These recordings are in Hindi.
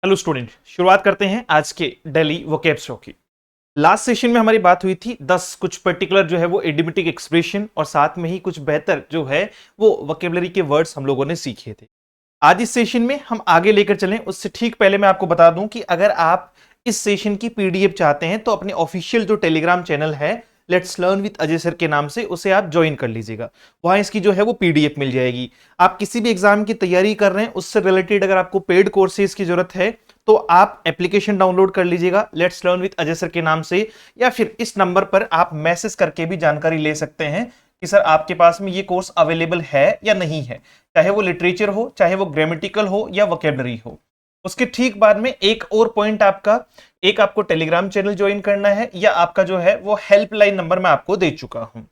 हेलो स्टूडेंट, शुरुआत करते हैं आज के डेली वोकैब शो की। लास्ट सेशन में हमारी बात हुई थी 10 कुछ पर्टिकुलर जो है वो इडियोमेटिक एक्सप्रेशन और साथ में ही कुछ बेहतर जो है वो वोकैबुलरी के वर्ड्स हम लोगों ने सीखे थे। आज इस सेशन में हम आगे लेकर चलें उससे ठीक पहले मैं आपको बता दूं कि अगर आप इस सेशन की पीडीएफ चाहते हैं तो अपने ऑफिशियल जो टेलीग्राम चैनल है let's learn with Ajay sir के नाम से उसे आप ज्वाइन कर लीजिएगा। वहां इसकी जो है वो पीडीएफ मिल जाएगी। आप किसी भी एग्जाम की तैयारी कर रहे हैं उससे रिलेटेड अगर आपको पेड कोर्सेज की जरूरत है तो आप एप्लीकेशन डाउनलोड कर लीजिएगा let's learn with Ajay sir के नाम से, या फिर इस नंबर पर आप मैसेज करके भी जानकारी ले सकते हैं कि सर आपके पास में ये कोर्स अवेलेबल है या नहीं है, चाहे वो लिटरेचर हो, चाहे वो ग्रामेटिकल हो या वोकैबुलरी हो। उसके ठीक बाद में एक और पॉइंट आपको टेलीग्राम चैनल ज्वाइन करना है या आपका जो है वो हेल्पलाइन नंबर मैं आपको दे चुका हूं।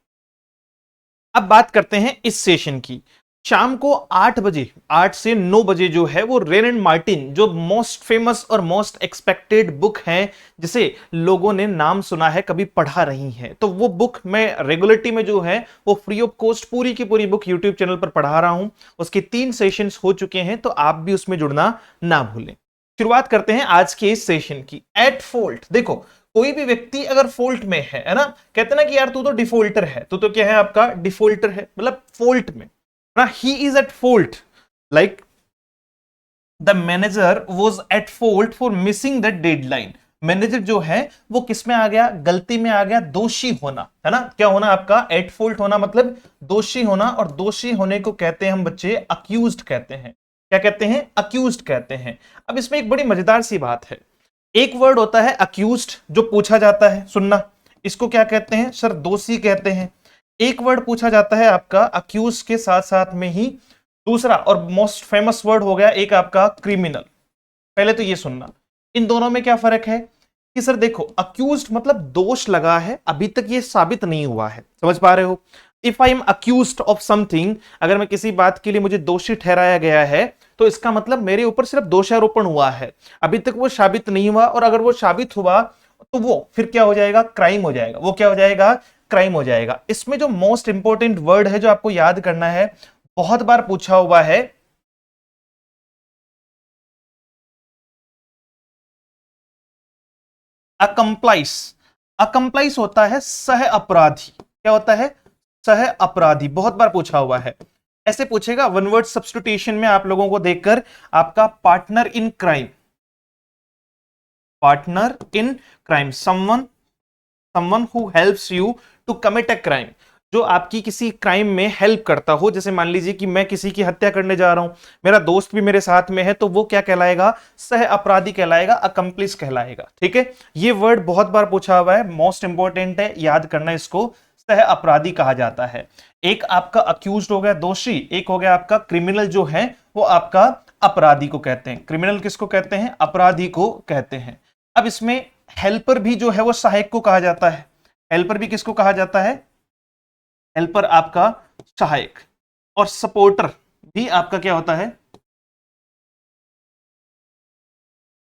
अब बात करते हैं इस सेशन की। शाम को 8 बजे 8 से 9 बजे जो है वो रेनल्ड मार्टिन जो मोस्ट फेमस और मोस्ट एक्सपेक्टेड बुक है जिसे लोगों ने नाम सुना है कभी पढ़ा नहीं है, तो वो बुक मैं रेगुलरिटी में जो है वो फ्री ऑफ कॉस्ट पूरी की पूरी बुक यूट्यूब चैनल पर पढ़ा रहा हूं। उसके 3 सेशंस हो चुके हैं तो आप भी उसमें जुड़ना ना भूलें। शुरुआत करते हैं आज के इस सेशन की। एट फॉल्ट, देखो कोई भी व्यक्ति अगर फॉल्ट में है ना, कहते ना कि यार तू तो डिफॉल्टर है, तू तो क्या है आपका डिफॉल्टर है, मतलब फॉल्ट में ना, he is at fault. Like the manager was at fault for missing the deadline. Manager जो है वो किस में आ गया, गलती में आ गया, दोषी होना है ना। क्या होना आपका, एट फॉल्ट होना मतलब दोषी होना, और दोषी होने को कहते हैं हम बच्चे अक्यूज्ड कहते हैं। क्या कहते हैं, अक्यूज्ड कहते हैं। अब इसमें एक बड़ी मजेदार सी बात है। एक वर्ड होता है अक्यूज्ड जो पूछा जाता है, सुनना, इसको क्या कहते हैं सर, दोषी कहते हैं। एक वर्ड पूछा जाता है आपका अक्यूज के साथ साथ में ही, दूसरा और मोस्ट फेमस वर्ड हो गया एक आपका क्रिमिनल। पहले तो ये सुनना, इन दोनों में क्या फर्क है कि सर देखो अक्यूज्ड मतलब दोष लगा है, अभी तक ये साबित नहीं हुआ है, समझ पा रहे हो। If I am accused of something, अगर मैं किसी बात के लिए मुझे दोषी ठहराया गया है तो इसका मतलब मेरे ऊपर सिर्फ दोषारोपण हुआ है, अभी तक वो साबित नहीं हुआ, और अगर वो साबित हुआ तो वो फिर क्या हो जाएगा, क्राइम हो जाएगा। वो क्या हो जाएगा, क्राइम हो जाएगा। इसमें जो मोस्ट इंपॉर्टेंट वर्ड है जो आपको याद करना है, बहुत बार पूछा हुआ है, अकम्प्लाइस। अकम्प्लाइस होता है सह अपराधी। क्या होता है, सह अपराधी, बहुत बार पूछा हुआ है। ऐसे पूछेगा वन वर्ड सब्स्टिट्यूशन में आप लोगों को देखकर, आपका partner in crime, partner in crime, someone who helps you to commit a crime, जो आपकी किसी क्राइम में हेल्प करता हो। जैसे मान लीजिए कि मैं किसी की हत्या करने जा रहा हूं, मेरा दोस्त भी मेरे साथ में है, तो वो क्या कहलाएगा, सह अपराधी कहलाएगा, अकम्प्लिस कहलाएगा। ठीक है, ये वर्ड बहुत बार पूछा हुआ है, मोस्ट इंपॉर्टेंट है, याद करना इसको। सह अपराधी कहा जाता है। एक आपका अक्यूज्ड हो गया दोषी, एक हो गया आपका क्रिमिनल जो है वो आपका अपराधी को कहते हैं। क्रिमिनल किसको कहते हैं, अपराधी को कहते हैं। अब इसमें हेल्पर भी जो है वो सहायक को कहा जाता है। हेल्पर भी किसको कहा जाता है, हेल्पर आपका सहायक। और सपोर्टर भी आपका क्या होता है,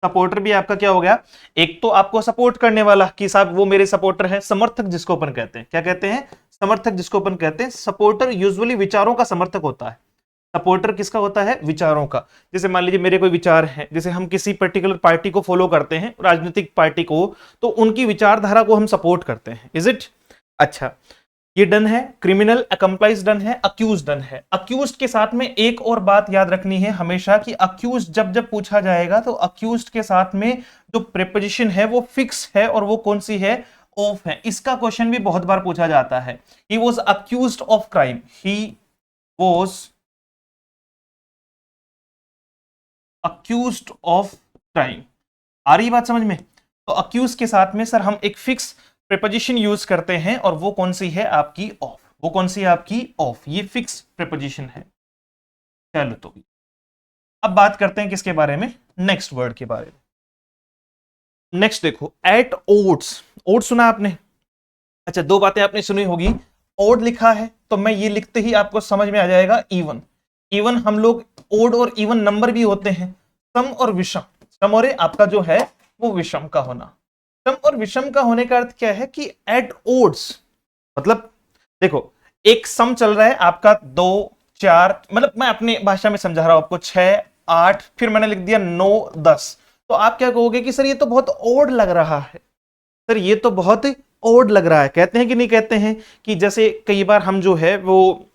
सपोर्टर भी आपका क्या हो गया, एक तो आपको सपोर्ट करने वाला कि साहब वो मेरे सपोर्टर है, समर्थक जिसको अपन कहते हैं, क्या कहते हैं, समर्थक जिसको अपन कहते हैं। सपोर्टर यूजुअली विचारों का समर्थक होता है। सपोर्टर किसका होता है, विचारों का। जैसे मान लीजिए मेरे कोई विचार हैं, जैसे हम किसी पर्टिकुलर पार्टी को फॉलो करते हैं, राजनीतिक पार्टी को, तो उनकी विचारधारा को हम सपोर्ट करते हैं, इज इट। अच्छा, ये डन है, क्रिमिनल अकम्प्लाइज डन है, अक्यूज डन है। अक्यूज के साथ में एक और बात याद रखनी है हमेशा कि अक्यूज जब जब पूछा जाएगा तो अक्यूज के साथ में जो प्रीपोजिशन है वो फिक्स है, और वो कौन सी है, ऑफ है। इसका क्वेश्चन भी बहुत बार पूछा जाता है। He was accused of crime, he was accused of crime. आ रही बात समझ में। तो अक्यूज के साथ में सर हम एक फिक्स प्रीपोजिशन यूज करते हैं, और वो कौन सी है आपकी, ऑफ। वो कौन सी है आपकी, ऑफ। ये फिक्स प्रीपोजिशन है। चलो तो अब बात करते हैं किसके बारे में, नेक्स्ट वर्ड के बारे में। नेक्स्ट देखो, एट ओड्स। ओड सुना आपने, अच्छा दो बातें आपने सुनी होगी। ओड लिखा है तो मैं ये लिखते ही आपको समझ में आ जाएगा इवन। इवन हम लोग ओड और इवन नंबर भी होते हैं, सम और विषम। सम और आपका जो है वो विषम का होना। सम और विषम का होने का अर्थ क्या है कि एट ओड्स मतलब देखो एक सम चल रहा है आपका 2 4, मतलब मैं अपनी भाषा में समझा रहा हूं आपको, 6 8, फिर मैंने लिख दिया 9 10, तो आप क्या कहोगे कि सर ये तो बहुत ओड लग रहा है, सर ये तो बहुत ओड लग रहा है। कहते हैं कि नहीं कहते हैं कि जैसे कई बार हम जो है वो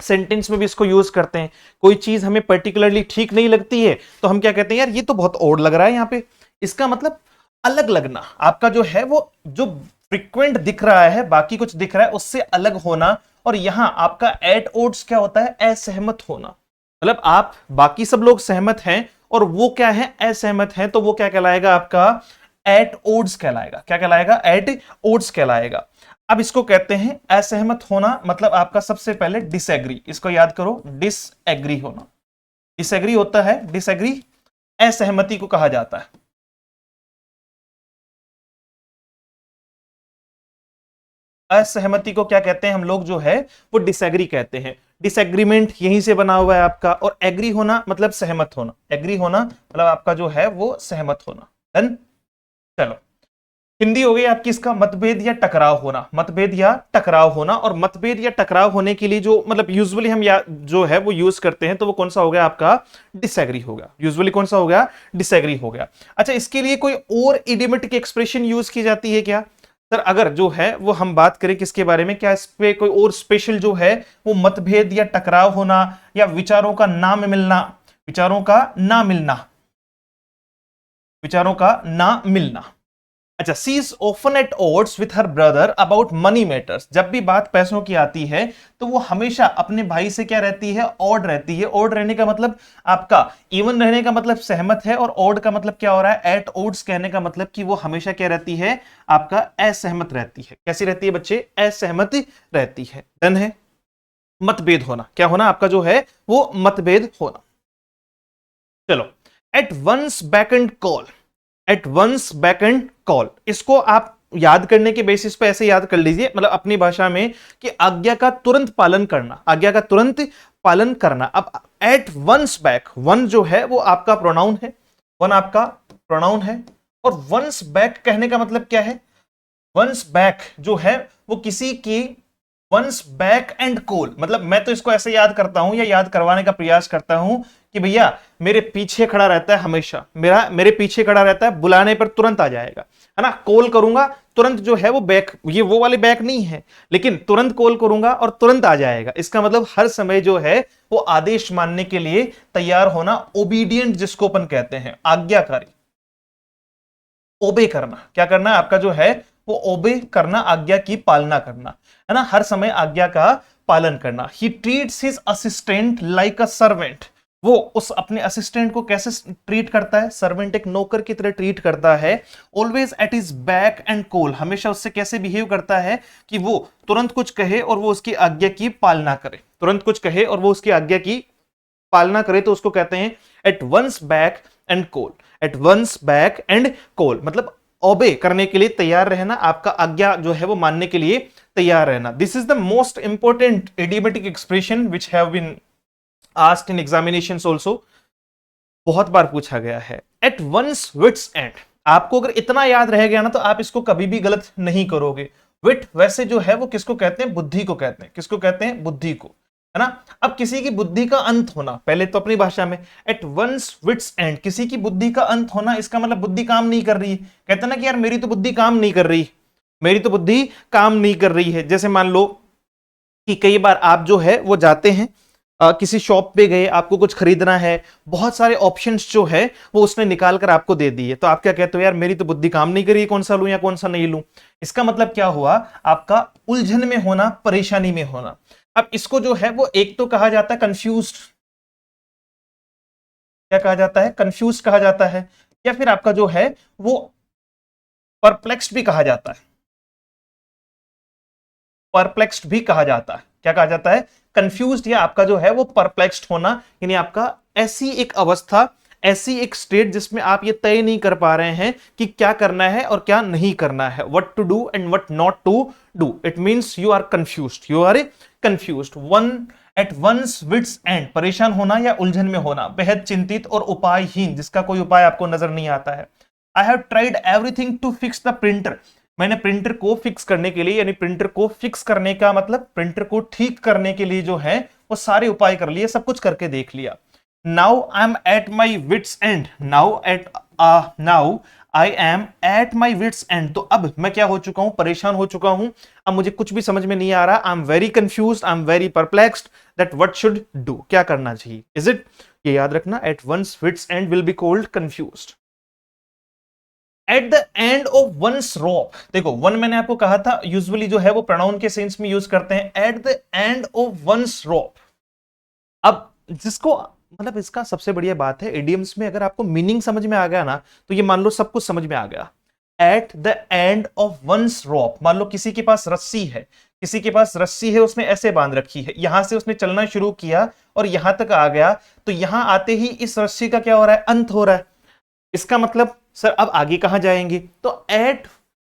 सेंटेंस में भी इसको यूज करते हैं, कोई चीज हमें पर्टिकुलरली ठीक नहीं लगती है तो हम क्या कहते हैं, यार ये तो बहुत ओड लग रहा है यहाँ पे। इसका मतलब अलग लगना, आपका जो है वो जो फ्रिक्वेंट दिख रहा है, बाकी कुछ दिख रहा है उससे अलग होना। और यहां आपका एट ओड्स क्या होता है, असहमत होना। मतलब आप बाकी सब लोग सहमत हैं और वो क्या है, असहमत हैं, तो वो क्या कहलाएगा, आपका एट ओड्स कहलाएगा। क्या कहलाएगा, एट ओड्स कहलाएगा। अब इसको कहते हैं असहमत होना, मतलब आपका सबसे पहले डिसएग्री, इसको याद करो, डिसएग्री होना। डिसएग्री होता है, डिसएग्री असहमति को कहा जाता है। असहमति को क्या कहते हैं हम लोग जो है वो डिसएग्री कहते हैं। डिसएग्रीमेंट यहीं से बना हुआ है आपका, और एग्री होना मतलब सहमत होना। एग्री होना मतलब आपका जो है वो सहमत होना। डन। चलो, हिंदी हो गई आपकी, इसका मतभेद या टकराव होना। मतभेद या टकराव होना, और मतभेद या टकराव होने के लिए जो मतलब यूजुअली हम जो है वो यूज करते हैं, तो वो कौन सा हो गया आपका, डिसएग्री हो गया। यूजुअली कौन सा हो गया, डिसएग्री हो गया। अच्छा, इसके लिए कोई और इडियोमेटिक एक्सप्रेशन यूज की जाती है क्या सर? अगर जो है वो हम बात करें किसके बारे में, क्या इस पे कोई और स्पेशल जो है वो मतभेद या टकराव होना या विचारों का ना मिलना, विचारों का ना मिलना, विचारों का ना मिलना। अच्छा, she is often at odds with her brother about money matters. जब भी बात पैसों की आती है तो वो हमेशा अपने भाई से क्या रहती है, ऑड रहती है। ऑड रहने का मतलब आपका इवन रहने का मतलब सहमत है, और ऑड का मतलब क्या हो रहा है, एट odds कहने का मतलब कि वो हमेशा क्या रहती है, आपका असहमत रहती है। कैसी रहती है बच्चे, असहमत रहती है। डन है। मतभेद होना, क्या होना आपका जो है वो मतभेद होना। चलो, at one's beck and call. At one's beck and call, इसको आप याद करने के बेसिस पे ऐसे याद कर लीजिए, मतलब अपनी भाषा में कि आज्ञा का तुरंत पालन करना, आज्ञा का तुरंत पालन करना। अब एट वंस बैक, वन जो है वो आपका प्रोनाउन है, वन आपका प्रोनाउन है, और वंस बैक कहने का मतलब क्या है, वंस बैक जो है वो किसी की, वंस बैक एंड कॉल मतलब मैं तो इसको ऐसे याद करता हूं या याद करवाने का प्रयास करता हूं कि भैया मेरे पीछे खड़ा रहता है, हमेशा मेरे पीछे खड़ा रहता है, बुलाने पर तुरंत आ जाएगा, है ना। कॉल करूंगा तुरंत जो है वो बैक, ये वो वाले बैक नहीं है, लेकिन तुरंत कॉल करूंगा और तुरंत आ जाएगा। इसका मतलब हर समय जो है वो आदेश मानने के लिए तैयार होना, ओबीडियंट जिसको अपन कहते हैं, आज्ञाकारी। ओबे करना, क्या करना है आपका जो है वो ओबे करना, आज्ञा की पालना करना, है ना, हर समय आज्ञा का पालन करना। ही treats his assistant like a servant, वो उस अपने असिस्टेंट को कैसे ट्रीट करता है, सर्वेंट एक नौकर की तरह ट्रीट करता है। Always at is back and call, हमेशा उससे कैसे बिहेव करता है कि वो तुरंत कुछ कहे और वो उसकी आज्ञा की पालना करे, तुरंत कुछ कहे और वो उसकी आज्ञा की पालना करे, तो उसको कहते हैं at one's beck and call. At one's beck and call मतलब ओबे करने के लिए तैयार रहना, आपका आज्ञा जो है वो मानने के लिए तैयार रहना। This is the most important idiomatic expression which have been asked in examinations also, बहुत बार पूछा गया है। एट वंस विट्स एंड, आपको अगर इतना याद रह गया ना तो आप इसको कभी भी गलत नहीं करोगे। विट वैसे जो है वो किसको कहते हैं, बुद्धि को कहते हैं। किसको कहते हैं, बुद्धि को, है ना। अब किसी की बुद्धि का अंत होना, पहले तो अपनी भाषा में एट वंस विट्स एंड, किसी की बुद्धि का अंत होना, इसका मतलब बुद्धि काम नहीं कर रही है। कहते ना कि यार मेरी तो बुद्धि काम नहीं कर रही, मेरी तो बुद्धि काम नहीं कर रही है। जैसे मान लो कि कई बार आप जो है वो जाते हैं किसी शॉप पे गए, आपको कुछ खरीदना है, बहुत सारे ऑप्शंस जो है वो उसने निकाल कर आपको दे दिए, तो आप क्या कहते हो, यार मेरी तो बुद्धि काम नहीं करी, कौन सा लूं या कौन सा नहीं लूं। इसका मतलब क्या हुआ, आपका उलझन में होना, परेशानी में होना। अब इसको जो है वो एक तो कहा जाता है कंफ्यूज्ड, क्या कहा जाता है, कंफ्यूज्ड कहा जाता है, या फिर आपका जो है वो परप्लेक्स्ड भी कहा जाता है, परप्लेक्स्ड भी कहा जाता है। क्या कहा जाता है, कंफ्यूज्ड या आपका जो है वो परप्लेक्स्ड होना, यानी आपका ऐसी एक अवस्था, ऐसी एक स्टेट जिसमें आप ये तय नहीं कर पा रहे हैं कि क्या करना है और क्या नहीं करना है, what to do and what not to do. It means you are confused, you are confused. One at one's wits end, परेशान होना या उलझन में होना, बेहद चिंतित और उपायहीन, जिसका कोई उपाय आपको नजर नहीं आता है। I have tried everything to fix the printer, मैंने प्रिंटर को फिक्स करने के लिए, यानी प्रिंटर को फिक्स करने का मतलब प्रिंटर को ठीक करने के लिए जो है वो सारे उपाय कर लिए, सब कुछ करके देख लिया। Now I am at my wits end, now at now I am at my wits end, तो अब मैं क्या हो चुका हूं, परेशान हो चुका हूं, अब मुझे कुछ भी समझ में नहीं आ रहा, I am very confuse, I am very perplexed that what should do, क्या करना चाहिए, इज इट, ये याद रखना, at one's wits end will be called confused. At the end of one's rope, देखो वन मैंने आपको कहा था यूजुअली जो है वो प्रोनाउन के सेंस में यूज करते हैं, at the end of one's rope. अब जिसको मतलब इसका सबसे बढ़िया बात है, इडियम्स में अगर आपको मीनिंग समझ में आ गया ना, तो ये मान लो सब कुछ समझ में आ गया। At the end of one's rope, मान लो किसी के पास रस्सी है, किसी के पास रस्सी है, उसने ऐसे बांध रखी है, यहां से उसने चलना शुरू किया और यहां तक आ गया, तो यहां आते ही इस रस्सी का क्या हो रहा है, अंत हो रहा है। इसका मतलब सर अब आगे कहां जाएंगे, तो at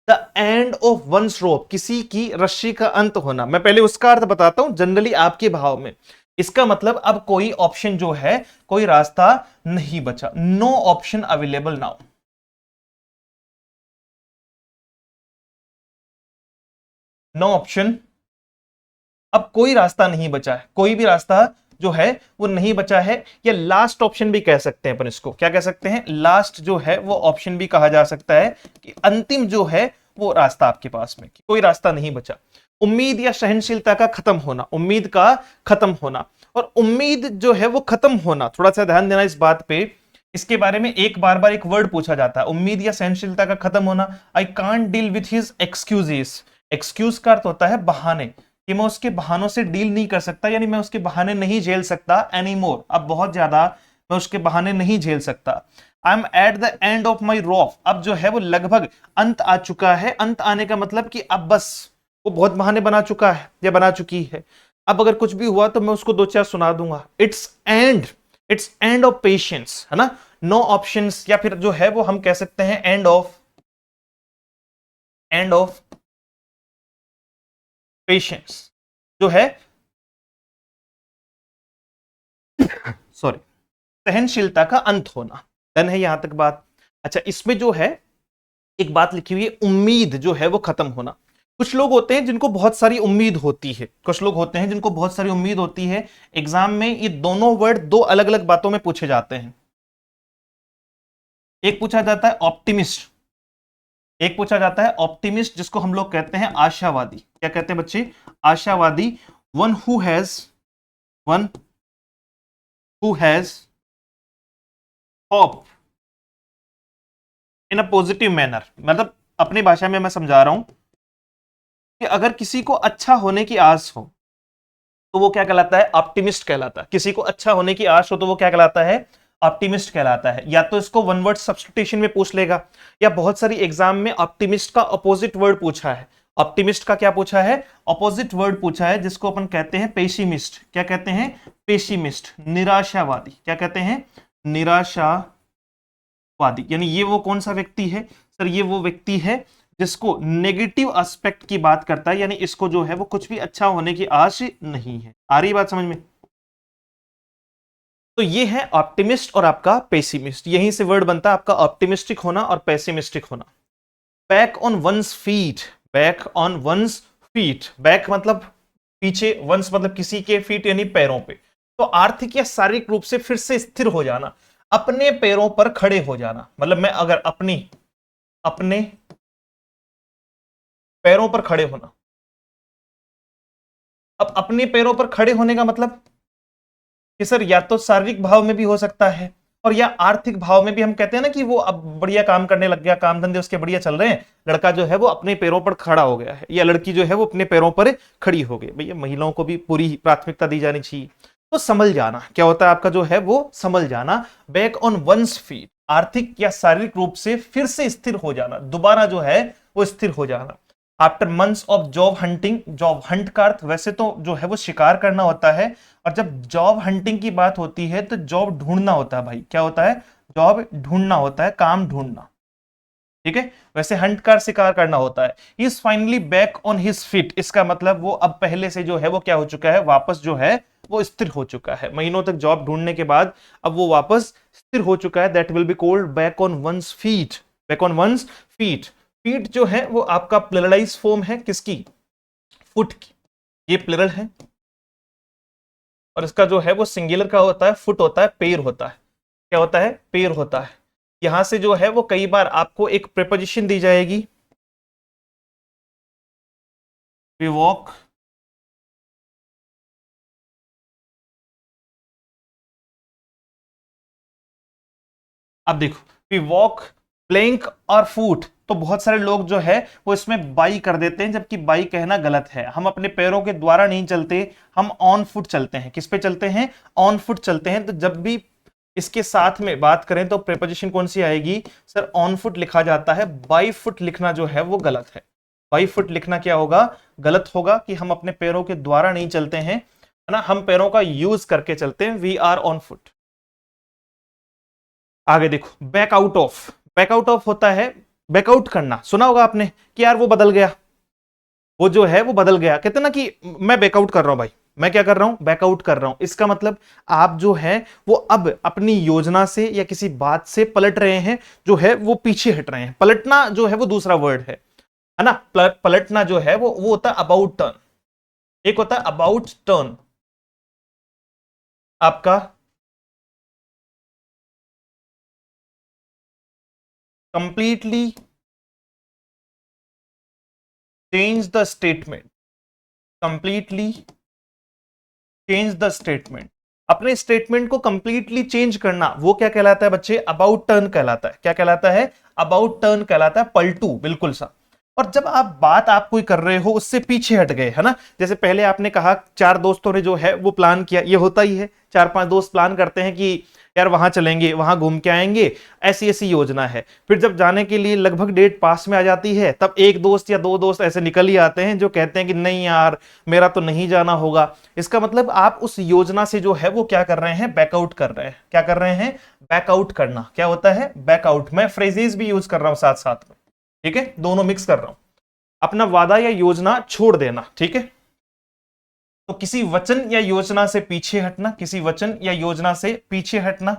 the end of one's rope, किसी की रस्सी का अंत होना। मैं पहले उसका अर्थ बताता हूं जनरली आपके भाव में। इसका मतलब अब कोई ऑप्शन जो है, कोई रास्ता नहीं बचा, no option available now. No option, अब कोई रास्ता नहीं बचा है, कोई भी रास्ता जो है वो नहीं बचा है, या लास्ट ऑप्शन भी कह सकते हैं अपन इसको, क्या कह सकते हैं, लास्ट जो है वो ऑप्शन भी कहा जा सकता है, कि अंतिम जो है वो रास्ता आपके पास में, कि कोई रास्ता नहीं बचा। उम्मीद या सहनशीलता का खत्म होना, उम्मीद का खत्म होना, और उम्मीद जो है वो खत्म होना, थोड़ा सा ध्यान देना इस बात पे, इसके बारे में एक बार बार एक वर्ड पूछा जाता है, उम्मीद या सहनशीलता का खत्म होना। I can't deal with his excuses, excuse का अर्थ होता है बहाने, कि मैं उसके बहानों से डील नहीं कर सकता, यानी मैं उसके बहाने नहीं झेल सकता एनी मोर, अब बहुत ज्यादा मैं उसके बहाने नहीं झेल सकता। आई am eight the end of my rough, अब जो है वो लगभग अंत आ चुका है, अंत आने का मतलब कि अब बस वो बहुत बहाने बना चुका है या बना चुकी है, अब अगर कुछ भी हुआ तो मैं उसको दो चार सुना दूंगा। इट्स एंड ऑफ पेशेंस, है ना, नो ऑप्शंस, या फिर जो है वो हम कह सकते हैं एंड ऑफ पेशेंस जो है, सॉरी, सहनशीलता का अंत होना। डन है यहां तक बात। अच्छा, इसमें जो है एक बात लिखी हुई है, उम्मीद जो है वो खत्म होना। कुछ लोग होते हैं जिनको बहुत सारी उम्मीद होती है, कुछ लोग होते हैं जिनको बहुत सारी उम्मीद होती है। एग्जाम में ये दोनों वर्ड दो अलग अलग बातों में पूछे जाते हैं। एक पूछा जाता है ऑप्टिमिस्ट, एक पूछा जाता है ऑप्टिमिस्ट, जिसको हम लोग कहते हैं आशावादी। क्या कहते हैं बच्चे, आशावादी। One one who has hope in a positive manner, मतलब अपनी भाषा में मैं समझा रहा हूं कि अगर किसी को अच्छा होने की आस हो तो वो क्या कहलाता है, ऑप्टिमिस्ट कहलाता है। किसी को अच्छा होने की आस हो तो वो क्या कहलाता है, ऑप्टिमिस्ट कहलाता है। या तो इसको वन वर्ड सब्स्टिट्यूशन में पूछ लेगा, या बहुत सारी एग्जाम में ऑप्टिमिस्ट का अपोजिट वर्ड पूछा है। ऑप्टिमिस्ट का क्या पूछा है, अपोजिट वर्ड पूछा है, जिसको अपन कहते हैं पेसिमिस्ट। क्या कहते हैं, पेसिमिस्ट, निराशावादी। क्या कहते हैं, निराशावादी। यानी ये वो कौन सा व्यक्ति है सर, ये वो व्यक्ति है जिसको नेगेटिव एस्पेक्ट की बात करता है, यानी इसको जो है वो कुछ भी अच्छा होने की आश नहीं है। आ रही बात समझ में। तो ये है ऑप्टिमिस्ट और आपका पेसिमिस्ट, यहीं से वर्ड बनता है आपका ऑप्टिमिस्टिक होना और पेसिमिस्टिक होना। Back on one's feet, back on one's feet, back मतलब पीछे, वंस मतलब किसी के, फीट यानी पैरों पे। तो आर्थिक या शारीरिक रूप से फिर से स्थिर हो जाना, अपने पैरों पर खड़े हो जाना। मतलब मैं अगर अपने पैरों पर खड़े होना, अब अपने पैरों पर खड़े होने का मतलब कि सर या तो शारीरिक भाव में भी हो सकता है, और या आर्थिक भाव में भी। हम कहते हैं ना कि वो अब बढ़िया काम करने लग गया, काम धंधे उसके बढ़िया चल रहे हैं, लड़का जो है वो अपने पैरों पर खड़ा हो गया है, या लड़की जो है वो अपने पैरों पर खड़ी हो गई। भैया महिलाओं को भी पूरी प्राथमिकता दी जानी चाहिए। तो संभल जाना क्या होता है आपका, जो है वो संभल जाना। बैक ऑन वंस फीट, आर्थिक या शारीरिक रूप से फिर से स्थिर हो जाना, दोबारा जो है वो स्थिर हो जाना। After months of job hunting, job Hunt का अर्थ वैसे तो जो है वो शिकार करना होता है, और जब जॉब हंटिंग की बात होती है तो जॉब ढूंढना होता है भाई। क्या होता है, जॉब ढूंढना होता है, काम ढूंढना, ठीक है। वैसे हंट का शिकार करना होता है। He is finally back on his feet, इसका मतलब वो अब पहले से जो है वो क्या हो चुका है, वापस जो है वो स्थिर हो चुका है। महीनों तक जॉब ढूंढने के बाद अब वो वापस स्थिर हो चुका है। That will be called back on one's feet, back on one's feet. Feet जो है वो आपका प्लरलाइज फॉर्म है किसकी, फुट की। ये प्लरल है, और इसका जो है वो सिंगुलर का होता है, फुट होता है, पैर होता है। क्या होता है, पैर होता है। यहां से जो है वो कई बार आपको एक प्रीपोजिशन दी जाएगी, वी वॉक, अब देखो वी वॉक, प्लैंक और फूट, तो बहुत सारे लोग जो है वो इसमें बाई कर देते हैं, जबकि बाई कहना गलत है। हम अपने पैरों के द्वारा नहीं चलते, हम ऑन फुट चलते हैं। किस पे चलते हैं? ऑन फुट चलते हैं। तो जब भी इसके साथ में बात करें तो प्रीपोजिशन कौन सी आएगी? सर ऑन फुट लिखा जाता है, बाई फुट लिखना जो है वो गलत है। बाई फुट लिखना क्या होगा? गलत होगा कि हम अपने पैरों के द्वारा नहीं चलते हैं, है ना, हम पैरों का यूज करके चलते हैं, वी आर ऑन फुट। आगे देखो back out of, back out of होता है बैकआउट करना। सुना होगा आपने कि यार वो बदल गया, वो जो है वो बदल गया, कहते ना कि मैं बैकआउट कर रहा हूं भाई, मैं क्या कर रहा हूं? बैकआउट कर रहा हूं। इसका मतलब आप जो है वो अब अपनी योजना से या किसी बात से पलट रहे हैं, जो है वो पीछे हट रहे हैं। पलटना जो है वो दूसरा वर्ड है ना। पलटना जो है वो होता है अबाउट टर्न। एक होता है अबाउट टर्न आपका, completely change the statement, completely change the statement, अपने स्टेटमेंट को कंप्लीटली चेंज करना, वो क्या कहलाता है बच्चे? अबाउट टर्न कहलाता है। क्या कहलाता है? अबाउट टर्न कहलाता है, पलटू, बिल्कुल सा। और जब आप बात आप कोई कर रहे हो उससे पीछे हट गए, है ना, जैसे पहले आपने कहा चार दोस्तों ने जो है वो प्लान किया, ये होता ही है, चार पांच दोस्त प्लान करते हैं कि यार वहां चलेंगे, वहां घूम के आएंगे, ऐसी ऐसी योजना है। फिर जब जाने के लिए लगभग डेट पास में आ जाती है, तब एक दोस्त या दो दोस्त ऐसे निकल ही आते हैं जो कहते हैं कि नहीं यार मेरा तो नहीं जाना होगा। इसका मतलब आप उस योजना से जो है वो क्या कर रहे हैं? बैकआउट कर रहे हैं। क्या कर रहे हैं? बैकआउट करना। क्या होता है? बैकआउट। मैं फ्रेजेस भी यूज कर रहा हूं साथ साथ में, ठीक है, दोनों मिक्स कर रहा हूं। अपना वादा या योजना छोड़ देना, ठीक है। तो किसी वचन या योजना से पीछे हटना, किसी वचन या योजना से पीछे हटना,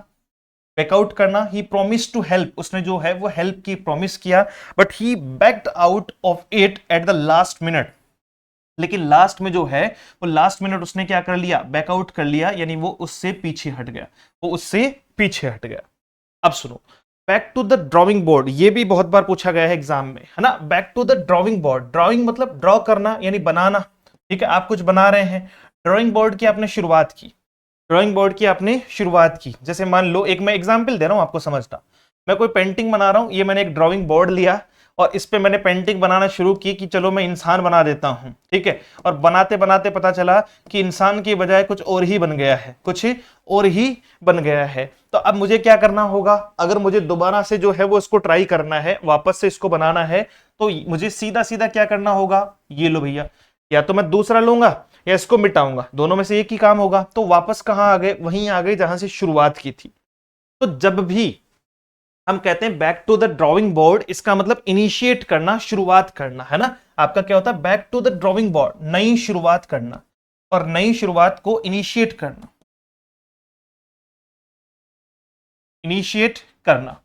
बैकआउट करना। ही प्रॉमिस टू हेल्प, उसने जो है वो हेल्प की प्रॉमिस किया, but he backed out of it at the last minute. लेकिन लास्ट में जो है वो लास्ट मिनट उसने क्या कर लिया? बैकआउट कर लिया, यानी वो उससे पीछे हट गया, वो उससे पीछे हट गया। अब सुनो, back to the drawing board, ये भी बहुत बार पूछा गया है एग्जाम में, है ना। Back to the drawing board, drawing मतलब ड्रॉ करना यानी बनाना, ठीक है। आप कुछ बना रहे हैं, ड्राइंग बोर्ड की आपने शुरुआत की, ड्राइंग बोर्ड की आपने शुरुआत की। जैसे मान लो, एक मैं एग्जाम्पल दे रहा हूं आपको समझना, मैं कोई पेंटिंग बना रहा हूं, ये मैंने एक ड्राइंग बोर्ड लिया और इस पे मैंने पेंटिंग बनाना शुरू की कि चलो मैं इंसान बना देता हूं, ठीक है। और बनाते बनाते पता चला कि इंसान की बजाय कुछ और ही बन गया है, कुछ और ही बन गया है। तो अब मुझे क्या करना होगा? अगर मुझे दोबारा से जो है वो इसको ट्राई करना है, वापस से इसको बनाना है, तो मुझे सीधा सीधा क्या करना होगा? ये लो भैया, या तो मैं दूसरा लूंगा या इसको मिटाऊंगा, दोनों में से एक ही काम होगा। तो वापस कहां आ गए? वहीं आ गए जहां से शुरुआत की थी। तो जब भी हम कहते हैं back to the drawing board, इसका मतलब इनिशिएट करना, शुरुआत करना, है ना। आपका क्या होता है? Back to the drawing board, नई शुरुआत करना, और नई शुरुआत को इनिशिएट करना, इनिशिएट करना,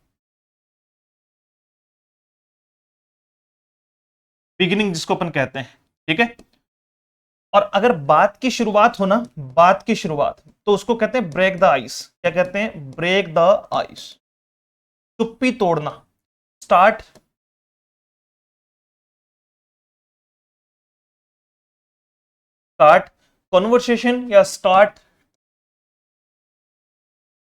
बिगिनिंग जिसको अपन कहते हैं, ठीक है। और अगर बात की शुरुआत हो ना, बात की शुरुआत, तो उसको कहते हैं ब्रेक द आइस। क्या कहते हैं? ब्रेक द आइस, चुप्पी तोड़ना, स्टार्ट, स्टार्ट कॉन्वर्सेशन या स्टार्ट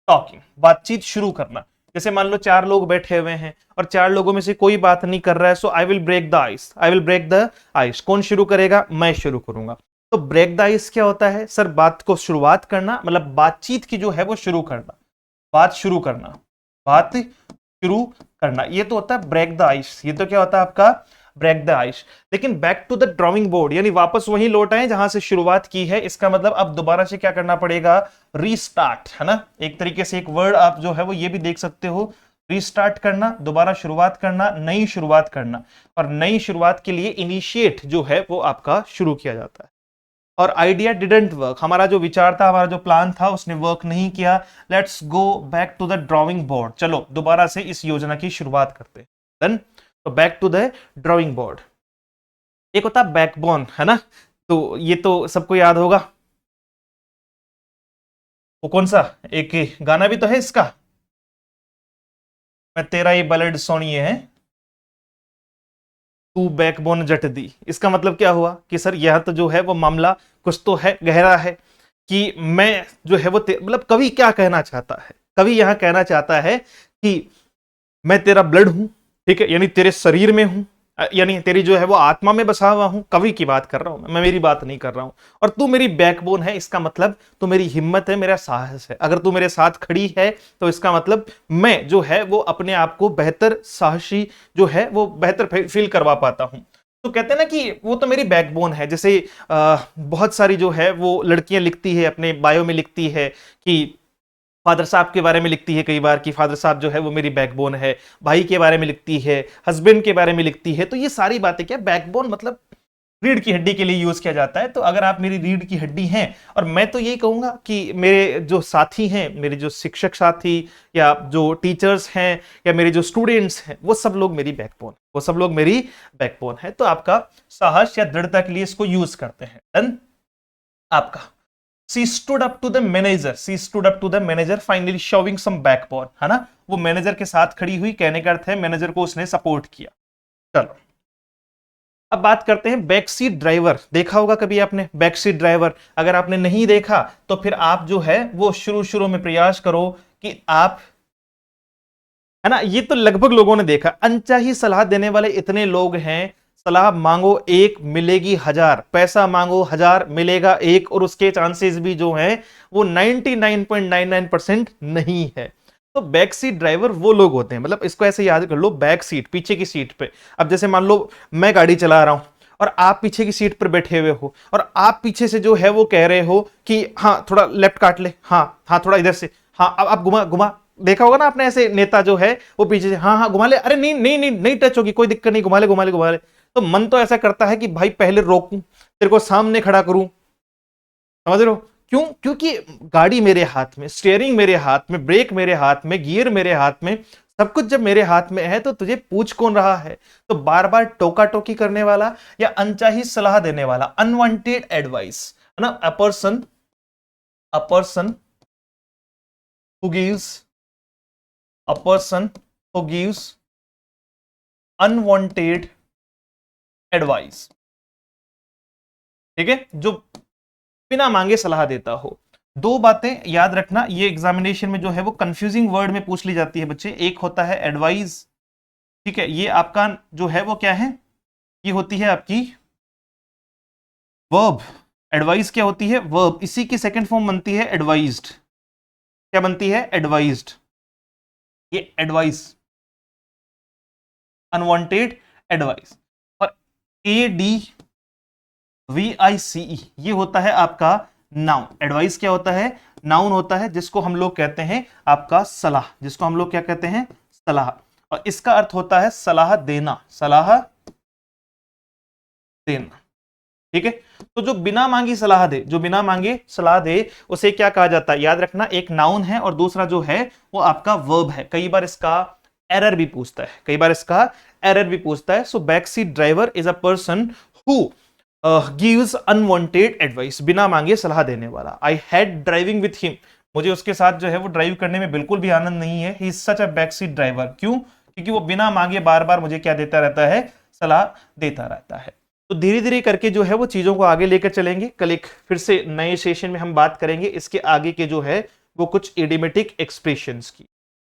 टॉकिंग, बातचीत शुरू करना। जैसे मान लो चार लोग बैठे हुए हैं और चार लोगों में से कोई बात नहीं कर रहा है, so I will break the ice, I will break the ice. कौन शुरू करेगा? मैं शुरू करूंगा। तो ब्रेक द आइस क्या होता है? सर बात को शुरुआत करना, मतलब बातचीत की जो है वो शुरू करना, बात शुरू करना, बात शुरू करना, ये तो होता है ब्रेक द आइस। ये तो क्या होता है आपका? Break the ice. लेकिन back to the drawing board यानी वापस वहीं लौट आए जहां से शुरुआत की है, इसका मतलब अब दोबारा से क्या करना पड़ेगा? रीस्टार्ट, है ना। एक तरीके से एक वर्ड आप जो है वो ये भी देख सकते हो, रीस्टार्ट करना, दोबारा शुरुआत करना, नई शुरुआत करना। और नई शुरुआत के लिए इनिशिएट जो है वो आपका शुरू किया जाता है। और आइडिया डिडंट वर्क, हमारा जो विचार था, हमारा जो प्लान था, उसने वर्क नहीं किया। Let's go back to the drawing board, चलो दोबारा से इस योजना की शुरुआत करते हैं। डन। तो back to the drawing board. एक होता है बैकबोन, है ना, तो ये तो सबको याद होगा। वो कौन सा? एक गाना भी तो है इसका, मैं तेरा ही ब्लड सोनिए है, तू बैकबोन जट दी। इसका मतलब क्या हुआ कि सर यह तो जो है वो मामला कुछ तो है, गहरा है, कि मैं जो है वो मतलब कवि क्या कहना चाहता है, कवि यहां कहना चाहता है कि मैं तेरा ब्लड हूं, ठीक है, यानी तेरे शरीर में हूं, यानी तेरी जो है वो आत्मा में बसा हुआ हूं, कवि की बात कर रहा हूं मैं मेरी बात नहीं कर रहा हूं। और तू मेरी बैकबोन है, इसका मतलब तू मेरी हिम्मत है, मेरा साहस है। अगर तू मेरे साथ खड़ी है तो इसका मतलब मैं जो है वो अपने आप को बेहतर साहसी जो है वो बेहतर फील करवा पाता हूं। तो कहते हैं ना कि वो तो मेरी बैकबोन है। जैसे बहुत सारी जो है वो लड़कियां लिखती है, अपने बायो में लिखती है कि फादर साहब के बारे में लिखती है कई बार कि फादर साहब जो है वो मेरी बैकबोन है, भाई के बारे में लिखती है, हस्बैंड के बारे में लिखती है। तो ये सारी बातें क्या, बैकबोन मतलब रीढ़ की हड्डी के लिए यूज किया जाता है। तो अगर आप मेरी रीढ़ की हड्डी हैं, और मैं तो यही कहूंगा कि मेरे जो साथी हैं, मेरे जो शिक्षक साथी या जो टीचर्स हैं या मेरे जो स्टूडेंट्स हैं, वो सब लोग मेरी बैकबोन, वो सब लोग मेरी बैकबोन है। तो आपका साहस या दृढ़ता के लिए इसको यूज करते हैं। डन। आपका She stood up to the manager. She stood up to the manager, finally showing some backbone, है ना। वो मैनेजर के साथ खड़ी हुई, कहने का अर्थ है मैनेजर को उसने सपोर्ट किया। चलो अब बात करते हैं बैक सीट ड्राइवर। देखा होगा कभी आपने बैक सीट ड्राइवर? अगर आपने नहीं देखा तो फिर आप जो है वो शुरू शुरू में प्रयास करो कि आप, है ना, ये तो लगभग लोगों ने देखा। अनचाही सलाह देने वाले इतने लोग हैं, सलाह मांगो एक मिलेगी हजार, पैसा मांगो हजार मिलेगा एक, और उसके चांसेस भी जो हैं वो 99.99% नहीं है। तो बैक सीट ड्राइवर वो लोग होते हैं, मतलब इसको ऐसे याद कर लो, बैक सीट पीछे की सीट पे। अब जैसे मान लो मैं गाड़ी चला रहा हूं और आप पीछे की सीट पर बैठे हुए हो, और आप पीछे से जो है वो कह रहे हो कि हाँ थोड़ा लेफ्ट काट ले, हाँ हाँ थोड़ा इधर से, हाँ अब आप घुमा घुमा। देखा होगा ना आपने, ऐसे नेता जो है वो पीछे से हाँ हाँ घुमा ले, अरे नहीं नहीं नहीं नहीं टच होगी, कोई दिक्कत नहीं, घुमा ले घुमा ले घुमा ले। तो मन तो ऐसा करता है कि भाई पहले रोकूं, तेरे को सामने खड़ा करूं, समझ रहे हो? क्यों? क्योंकि गाड़ी मेरे हाथ में, स्टीयरिंग मेरे हाथ में, ब्रेक मेरे हाथ में, गियर मेरे हाथ में, सब कुछ जब मेरे हाथ में है तो तुझे पूछ कौन रहा है? तो बार बार टोका टोकी करने वाला या अनचाही सलाह देने वाला, अनवांटेड एडवाइस, है ना, a person who gives a person who gives unwanted advice, ठीक है, जो बिना मांगे सलाह देता हो। दो बातें याद रखना, ये एग्जामिनेशन में जो है वो कंफ्यूजिंग वर्ड में पूछ ली जाती है बच्चे। एक होता है एडवाइस, ठीक है, ये आपका जो है वो क्या है, ये होती है आपकी वर्ब। एडवाइस क्या होती है? वर्ब। इसी की सेकंड फॉर्म बनती है एडवाइज्ड। क्या बनती है? एडवाइज्ड। ये एडवाइस, अनवांटेड एडवाइस। और ADVICE ये होता है आपका नाउन। एडवाइस क्या होता है? नाउन होता है, जिसको हम लोग कहते हैं आपका सलाह, जिसको हम लोग क्या कहते हैं? सलाह। और इसका अर्थ होता है सलाह देना, सलाह देना, ठीक है। तो जो बिना मांगी सलाह दे, जो बिना मांगे सलाह दे, उसे क्या कहा जाता है? याद रखना, एक नाउन है और दूसरा जो है वो आपका वर्ब है। कई बार इसका एरर भी पूछता है, कई बार इसका एरर भी पूछता है। So back seat driver is a person who gives unwanted advice, बिना मांगे सलाह देने वाला। I had driving with him, मुझे उसके साथ जो है वो ड्राइव करने में बिल्कुल भी आनंद नहीं है। He is such a back seat driver. क्यों? क्योंकि वो बिना मांगे बार बार मुझे क्या देता रहता है? सलाह देता रहता है। तो धीरे धीरे करके जो है वो चीजों को आगे लेकर चलेंगे। कल एक फिर से नए सेशन में हम बात करेंगे इसके आगे के जो है वो कुछ इडियोमेटिक एक्सप्रेशंस की।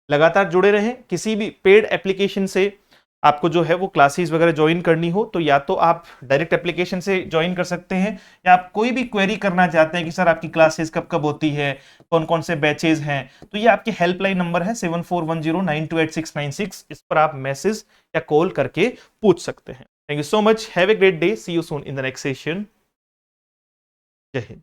लगातार जुड़े रहें। किसी भी पेड एप्लीकेशन से आपको जो है वो क्लासेस वगैरह ज्वाइन करनी हो तो या तो आप डायरेक्ट एप्लीकेशन से ज्वाइन कर सकते हैं, या आप कोई भी क्वेरी करना चाहते हैं कि सर आपकी क्लासेस कब कब होती है, कौन कौन से बैचेज हैं, तो ये आपके हेल्पलाइन नंबर है 7410928696। इस पर आप मैसेज या कॉल करके पूछ सकते हैं। Thank you so much. Have a great day. See you soon in the next session. Jai Hind.